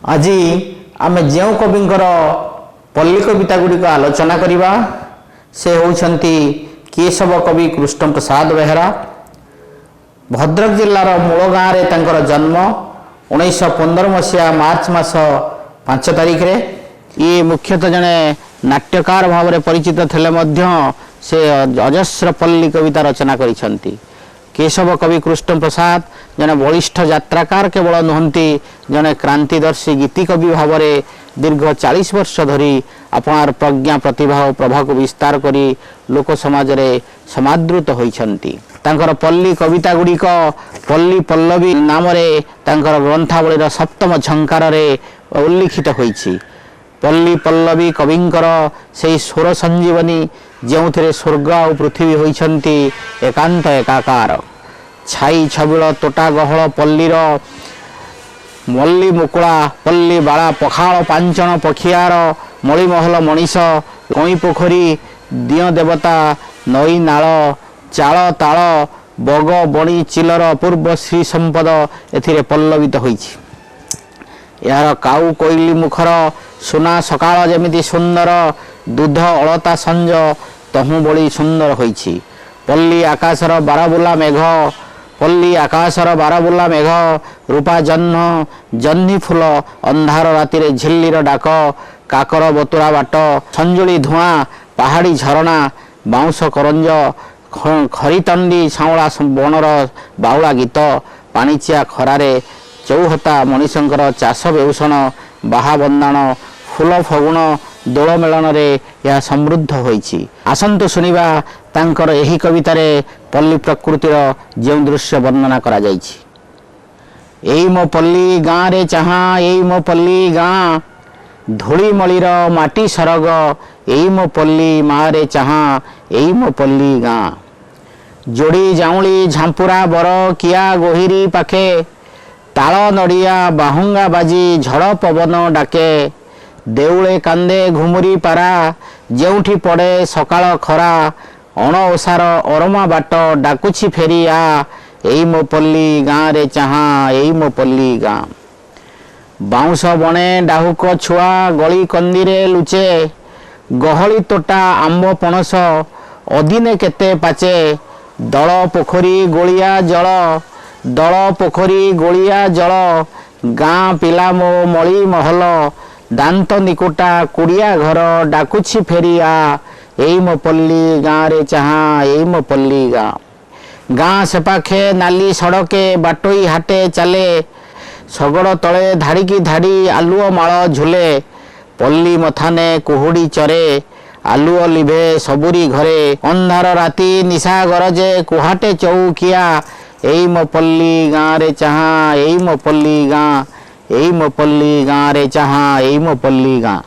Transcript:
आज आम जो कविंकर पल्ली कविता गुड़िक आलोचना करवा से होती केशव कवि कृष्ण प्रसाद बेहरा। भद्रक जिलार मूल गाँव में जन्म 1915 मसीहा मार्च मास 5 तारिख रे। ये मुख्यतः जड़े नाट्यकार भाव में परिचित थे से अजस्र पल्ली कविता रचना करिसेंती। केशव कवि कृष्ण प्रसाद जने बलिष्ठ यात्राकार केवल नुहंती जने क्रांतिदर्शी गीति कवि भाव में दीर्घ 40 वर्ष धरी अपनार प्रज्ञा प्रतिभा और प्रभा को विस्तार करी लोक समाज रे समादृत होइछंती। तांकर पल्ली कविता गुड़िक पल्ली पल्लवी नाम रे तांकर ग्रंथावलीर सप्तम झंकार रे उल्लिखित होइछि। पल्ली पल्लवी कविंकर से स्वर संजीवनी जो स्वर्ग और पृथ्वी होइछंती एकांत एकाकार। छाई छबिल तोटा गहल पल्लीर मल्ली मुकुला पल्ली बाला पखाल पांचन पखियार मणिमहल मनीष कई पोखरी दिय देवता नई नाल चाल ताल बग बणी चिलर अपूर्व श्री संपद एथिरे पल्लवित होइछि। यार काऊ कोइली मुखर सुना सकाळ जेमिति सुंदर दूध अलता संज तहु बड़ी सुंदर होइछि। पल्ली आकाशर बारबुला मेघ पल्ली आकाशर बारबुला मेघ रूपा जह्न जह्नी फूल अंधार रातिर झिल्लीर डाक काकर बतुरा बाट संजुली धुआं पहाड़ी झरणा बाउंस करंज खरीतंडी सावला बनर बाउला गीत पाणिचिया खरारे चौहता मनीषंकर चाष बेउषण बाहा बंदाण फूल फगुण दोल मेलन रे यह समृद्ध होइछि। आसंतु सुनिबा तांकर एही कवितारे पल्ली प्रकृतिर जो दृश्य वर्णना करा जाइछि। एई मो पल्ली गाँ रे चाहा एई मो पल्ली गाँ धूली मलिर माटी सरग एई मो पल्ली माँ रे चाहा एई मो पल्ली गाँ। जोड़ी जाउली झांपुरा बर किया गोहिरी पाखे ताल नड़िया बाहुंगा बाजी झड़ पवन डाके देउले कांदे घुमुरी पारा जेउठी पड़े सकाळ खरा अण ओसार अरमा बाट डाकुछि फेरिया एई मो पल्ली गाँ रे चाहा एई मो पल्ली गाँ। बाउंस बणे डाहुक छुआ गली कंदीरे लुचे गहली तोटा आंब पणस अदिने केते पाचे दल पोखरी गोलिया जल दल पोखरी गोलिया जल गाँ पिला मो मली महल दांत निकुटा कुड़िया घर डाकुछि फेरिया एई मो पल्ली गाँ रे चाहा एई मो पल्ली गाँ। गाँ से पाखे नाली सड़के बाटोई हाटे चले शगड़ तले धाड़ी की धाड़ी आलुओ माଳ झुले पल्ली मथाने कुहुड़ी चरे आलुओ लिभे सबुरी घरे अंधार राति निशा गरजे कुहाटे चौकिया एई मो पल्ली गाँ रे चाहा एई मो पल्ली गाँ एई मो पल्ली गाँ रे चाहा एई मो पल्ली गाँ।